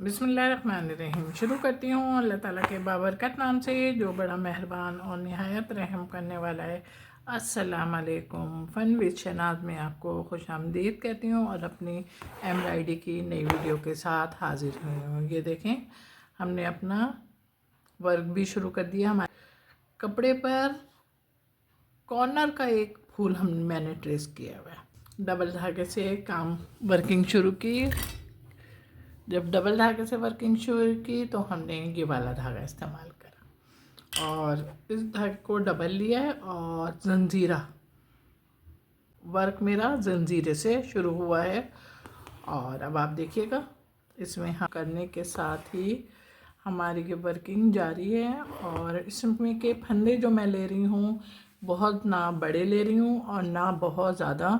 बिस्मिल्लाहिर्रहमानिर्रहीम। शुरू करती हूँ अल्लाह ताला के बाबरकत नाम से जो बड़ा मेहरबान और निहायत रहम करने वाला है। अस्सलाम वालेकुम। फ़न विद शनाज़ में आपको खुश आमदीद कहती हूँ और अपनी एम्ब्रॉयडरी की नई वीडियो के साथ हाजिर हुई हूँ। ये देखें, हमने अपना वर्क भी शुरू कर दिया। हमारे कपड़े पर कॉर्नर का एक फूल मैंने ट्रेस किया हुआ है। डबल धागे से काम वर्किंग शुरू की। जब डबल धागे से वर्किंग शुरू की तो हमने ये वाला धागा इस्तेमाल करा और इस धागे को डबल लिया है और जंजीरा वर्क मेरा जंजीरे से शुरू हुआ है। और अब आप देखिएगा, इसमें हम करने के साथ ही हमारी ये वर्किंग जारी है। और इसमें के फंदे जो मैं ले रही हूँ बहुत ना बड़े ले रही हूँ और ना बहुत ज़्यादा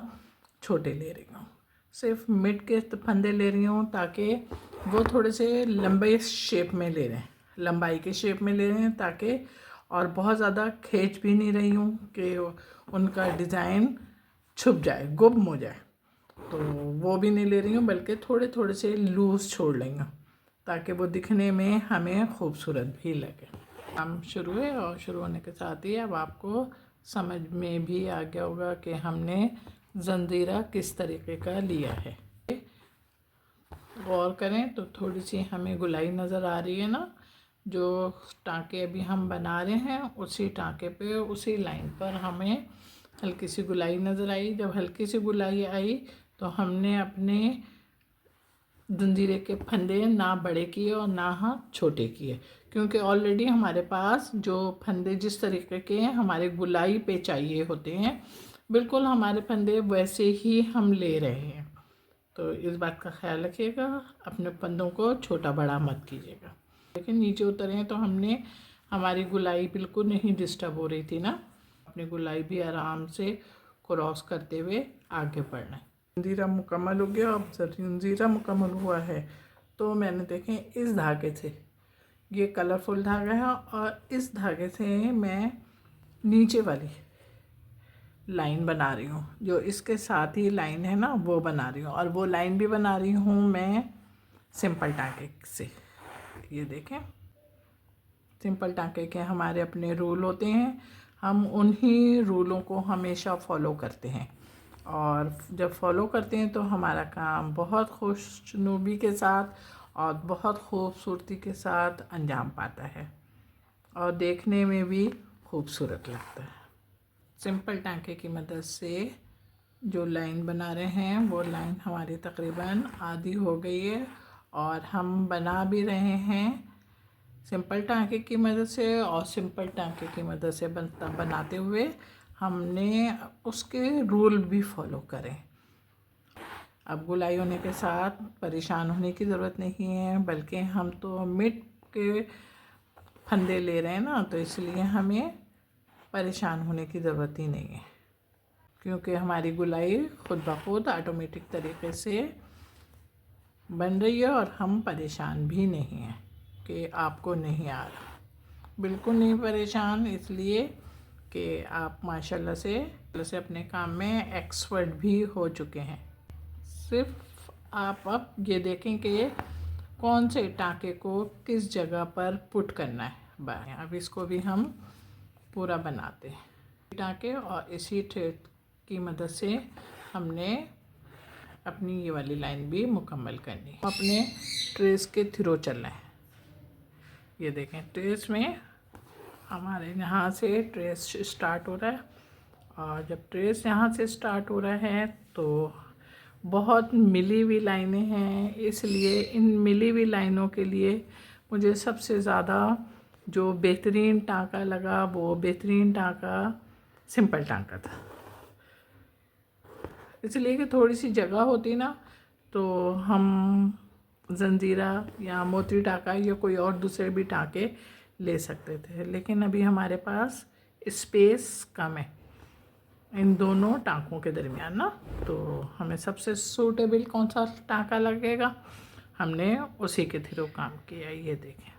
छोटे ले रही हूँ, सिर्फ मिड के फंदे ले रही हूँ ताकि वो थोड़े से लंबे शेप में ले रहे हैं, लंबाई के शेप में ले रहे हैं ताकि, और बहुत ज़्यादा खींच भी नहीं रही हूँ कि उनका डिज़ाइन छुप जाए, गुम हो जाए, तो वो भी नहीं ले रही हूँ, बल्कि थोड़े थोड़े से लूज़ छोड़ रही हूँ ताकि वो दिखने में हमें खूबसूरत भी लगे। काम शुरू है और शुरू होने के साथ ही अब आपको समझ में भी आ गया होगा कि हमने जंजीरा किस तरीके का लिया है। गौर करें तो थोड़ी सी हमें गुलाई नज़र आ रही है ना, जो टाँके अभी हम बना रहे हैं उसी टाँके पे उसी लाइन पर हमें हल्की सी गुलाई नज़र आई। जब हल्की सी गुलाई आई तो हमने अपने जंजीरे के फंदे ना बड़े किए और ना छोटे किए, क्योंकि ऑलरेडी हमारे पास जो फंदे जिस तरीके के हमारे गुलाई पे चाहिए होते हैं, बिल्कुल हमारे फंदे वैसे ही हम ले रहे हैं। तो इस बात का ख्याल रखिएगा, अपने फंदों को छोटा बड़ा मत कीजिएगा। लेकिन नीचे उतरे हैं तो हमने हमारी गुलाई बिल्कुल नहीं डिस्टर्ब हो रही थी ना, अपनी गुलाई भी आराम से क्रॉस करते हुए आगे बढ़ना है। जंजीरा मुकम्मल हो गया। अब जंजीरा मुकम्मल हुआ है तो मैंने देखें इस धागे से, ये कलरफुल धागा है और इस धागे से मैं नीचे वाली लाइन बना रही हूँ, जो इसके साथ ही लाइन है ना वो बना रही हूँ। और वो लाइन भी बना रही हूँ मैं सिंपल टाँके से। ये देखें, सिंपल टाँके के हमारे अपने रूल होते हैं, हम उन्हीं रूलों को हमेशा फॉलो करते हैं और जब फॉलो करते हैं तो हमारा काम बहुत खुशनुमी के साथ और बहुत खूबसूरती के साथ अंजाम पाता है और देखने में भी खूबसूरत लगता है। सिंपल टाँके की मदद से जो लाइन बना रहे हैं वो लाइन हमारी तकरीबन आधी हो गई है और हम बना भी रहे हैं सिंपल टाँके की मदद से। और सिंपल टाँके की मदद से बनाते हुए हमने उसके रूल भी फॉलो करें। अब गुलाई होने के साथ परेशान होने की ज़रूरत नहीं है, बल्कि हम तो मिड के फंदे ले रहे हैं ना, तो इसलिए हमें परेशान होने की ज़रूरत ही नहीं है, क्योंकि हमारी गुलाई खुद ब खुद ऑटोमेटिक तरीके से बन रही है और हम परेशान भी नहीं हैं कि आपको नहीं आ रहा। बिल्कुल नहीं परेशान, इसलिए कि आप माशाल्लाह से अपने काम में एक्सपर्ट भी हो चुके हैं। सिर्फ आप अब ये देखें कि कौन से टाँके को किस जगह पर पुट करना है। अब इसको भी हम पूरा बनाते हैं टाँके, और इसी थ्रेड की मदद से हमने अपनी ये वाली लाइन भी मुकम्मल करनी है। अपने ट्रेस के थ्रू चलना है। ये देखें, ट्रेस में हमारे यहाँ से ट्रेस स्टार्ट हो रहा है और जब ट्रेस यहाँ से स्टार्ट हो रहा है तो बहुत मिली हुई लाइनें हैं, इसलिए इन मिली हुई लाइनों के लिए मुझे सबसे ज़्यादा जो बेहतरीन टाँका लगा वो बेहतरीन टाँका सिंपल टाँका था। इसलिए कि थोड़ी सी जगह होती ना तो हम जंजीरा या मोती टाँका या कोई और दूसरे भी टाँके ले सकते थे, लेकिन अभी हमारे पास स्पेस कम है इन दोनों टाँकों के दरमियान ना, तो हमें सबसे सूटेबल कौन सा टाँका लगेगा हमने उसी के थ्रू काम किया। ये देखें,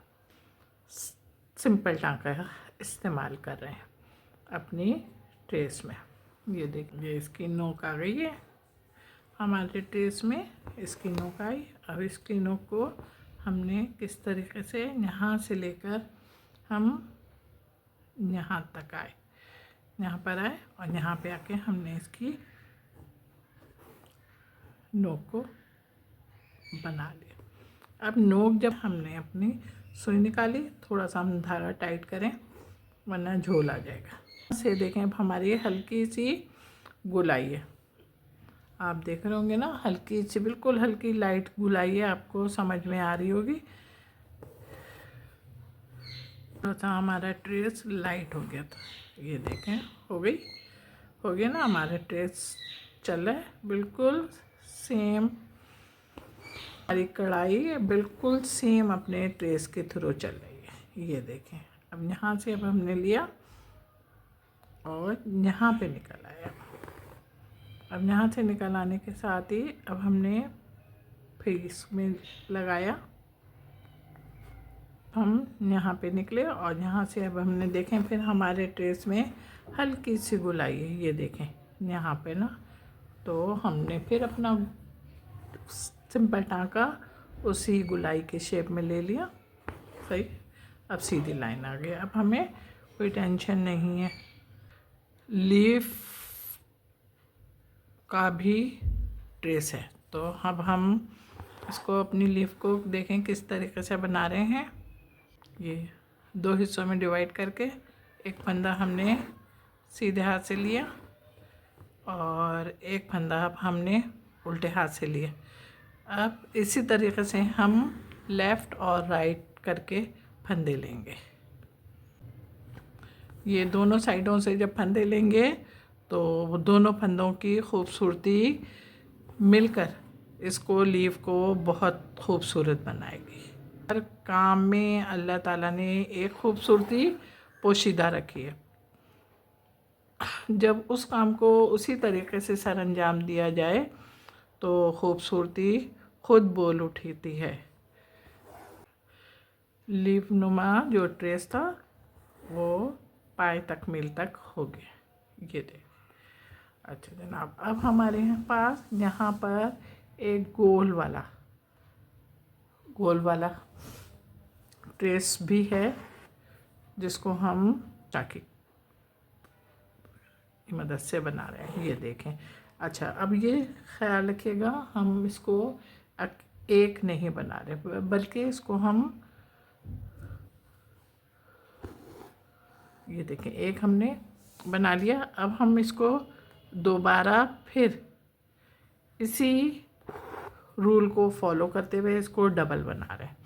सिंपल टाँका इस्तेमाल कर रहे हैं अपनी ट्रेस में। ये देखिए, इसकी नोक आ गई है हमारे ट्रेस में, इसकी नोक आई। अब इसकी नोक को हमने किस तरीके से यहाँ से लेकर हम यहाँ तक आए, यहाँ पर आए और यहाँ पे आके हमने इसकी नोक को बना लिया। अब नोक जब हमने अपनी सुई निकाली, थोड़ा सा हम धागा टाइट करें वरना झोल आ जाएगा। से देखें अब हमारी हल्की सी गुलाई है, आप देख रहे होंगे ना, हल्की सी बिल्कुल हल्की लाइट गुलाई है, आपको समझ में आ रही होगी। थोड़ा सा हमारा ट्रेस लाइट हो गया था, ये देखें हो गई ना, हमारा ट्रेस चल रहा है बिल्कुल सेम। हमारी कढ़ाई बिल्कुल सेम अपने ट्रेस के थ्रू चल रही है, ये देखें। अब यहाँ से अब हमने लिया और यहाँ पे निकल आया। अब यहाँ से निकल आने के साथ ही अब हमने फिर इसमें लगाया, हम यहाँ पे निकले और यहाँ से अब हमने देखें फिर हमारे ट्रेस में हल्की सी गुलाई है, ये देखें यहाँ पे ना। तो हमने फिर अपना सिंपल टाँका उसी गुलाई के शेप में ले लिया, सही। अब सीधी लाइन आ गई, अब हमें कोई टेंशन नहीं है। लीफ का भी ट्रेस है, तो अब हम इसको अपनी लीफ को देखें किस तरीके से बना रहे हैं। ये 2 हिस्सों में डिवाइड करके एक फंदा हमने सीधे हाथ से लिया और एक फंदा अब हमने उल्टे हाथ से लिया। अब इसी तरीके से हम लेफ़्ट और राइट करके फंदे लेंगे। ये दोनों साइडों से जब फंदे लेंगे तो वो दोनों फंदों की खूबसूरती मिलकर इसको लीफ को बहुत खूबसूरत बनाएगी। हर काम में अल्लाह ताला ने एक खूबसूरती पोशीदा रखी है, जब उस काम को उसी तरीके से सर अंजाम दिया जाए तो खूबसूरती खुद बोल उठती है। लीफ नुमा जो ट्रेस था वो पाए तकमील तक हो गया, ये देख। अच्छा जनाब, अब हमारे पास यहाँ पर एक गोल वाला ट्रेस भी है जिसको हम चाकी की मदद से बना रहे हैं, ये देखें। अच्छा, अब ये ख्याल रखिएगा हम इसको एक नहीं बना रहे, बल्कि इसको हम ये देखें एक हमने बना लिया। अब हम इसको दोबारा फिर इसी रूल को फॉलो करते हुए इसको डबल बना रहे हैं,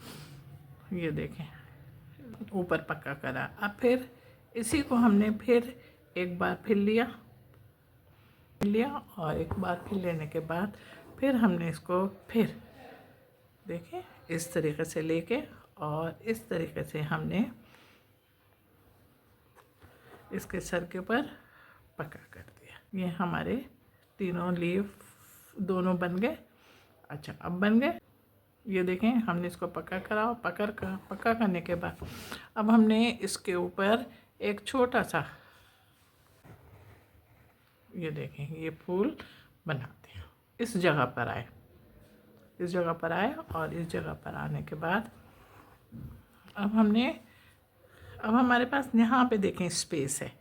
ये देखें ऊपर पक्का करा। अब फिर इसी को हमने फिर एक बार फिर लिया और एक बार फिर लेने के बाद फिर हमने इसको फिर देखें इस तरीके से लेके और इस तरीके से हमने इसके सर के ऊपर पक्का कर दिया। ये हमारे तीनों लीफ दोनों बन गए। अच्छा, अब बन गए, ये देखें हमने इसको पक्का करा और पक्का करने के बाद अब हमने इसके ऊपर एक छोटा सा ये देखें ये फूल बनाते हैं। इस जगह पर आए और इस जगह पर आने के बाद अब अब हमारे पास यहाँ पे देखें स्पेस है,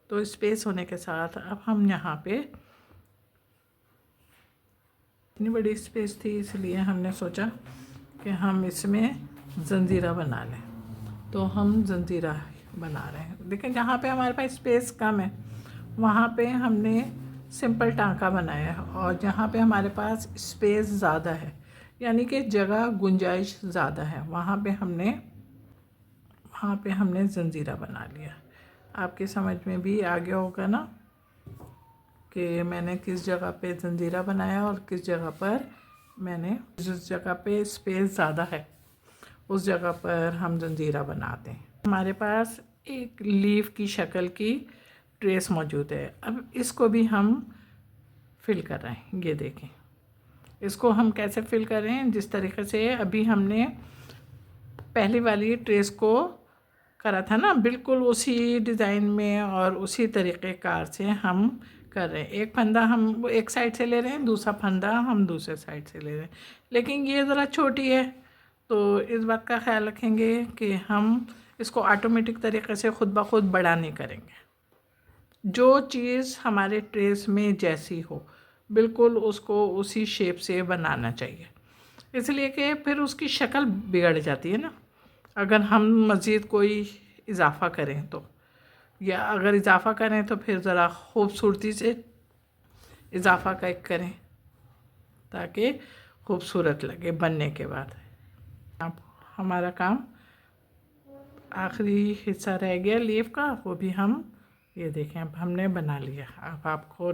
तो स्पेस होने के साथ अब हम यहाँ पे इतनी बड़ी स्पेस थी इसलिए हमने सोचा कि हम इसमें जंजीरा बना लें, तो हम जंजीरा बना रहे हैं। देखें जहाँ पे हमारे पास स्पेस कम है वहाँ पे हमने सिंपल टाँका बनाया है और जहाँ पे हमारे पास स्पेस ज़्यादा है यानी कि जगह गुंजाइश ज़्यादा है वहाँ पे हमने जंजीरा बना लिया। आपके समझ में भी आ गया होगा ना कि मैंने किस जगह पे जंजीरा बनाया और किस जगह पर मैंने जिस जगह पे स्पेस ज़्यादा है उस जगह पर हम जंजीरा बनाते हैं। हमारे पास एक लीफ की शक्ल की ट्रेस मौजूद है। अब इसको भी हम फिल कर रहे हैं, ये देखें इसको हम कैसे फिल कर रहे हैं। जिस तरीके से अभी हमने पहली वाली ट्रेस को करा था ना, बिल्कुल उसी डिज़ाइन में और उसी तरीक़े कार से हम कर रहे हैं। एक फंदा हम एक साइड से ले रहे हैं, दूसरा फंदा हम दूसरे साइड से ले रहे हैं, लेकिन ये ज़रा छोटी है तो इस बात का ख्याल रखेंगे कि हम इसको ऑटोमेटिक तरीके से खुद ब खुद बड़ा नहीं करेंगे। जो चीज़ हमारे ट्रेस में जैसी हो बिल्कुल उसको उसी शेप से बनाना चाहिए, इसलिए कि फिर उसकी शक्ल बिगड़ जाती है ना अगर हम मज़ीद कोई इजाफ़ा करें तो, या अगर इजाफ़ा करें तो फिर ज़रा खूबसूरती से इजाफ़ा करें ताकि खूबसूरत लगे बनने के बाद। अब हमारा काम आखिरी हिस्सा रह गया लीफ का, वो भी हम ये देखें अब हमने बना लिया। अब आपको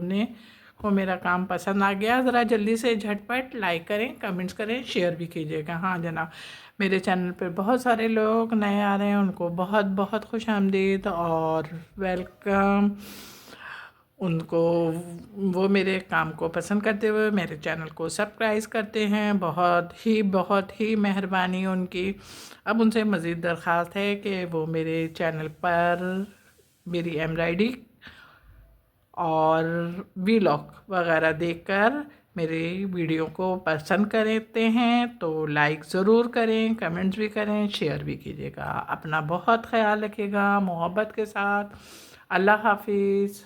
को मेरा काम पसंद आ गया, ज़रा जल्दी से झटपट लाइक करें, कमेंट्स करें, शेयर भी कीजिएगा। हाँ जनाब, मेरे चैनल पर बहुत सारे लोग नए आ रहे हैं, उनको बहुत बहुत खुश आमदीद और वेलकम। उनको वो मेरे काम को पसंद करते हुए मेरे चैनल को सब्सक्राइब करते हैं, बहुत ही मेहरबानी उनकी। अब उनसे मज़ीद दरख्वास्त है कि वो मेरे चैनल पर मेरी एम्ब्रॉयडरी और वीलॉग वगैरह देखकर मेरे वीडियो को पसंद करते हैं तो लाइक ज़रूर करें, कमेंट्स भी करें, शेयर भी कीजिएगा। अपना बहुत ख्याल रखिएगा मोहब्बत के साथ। अल्लाह हाफिज़।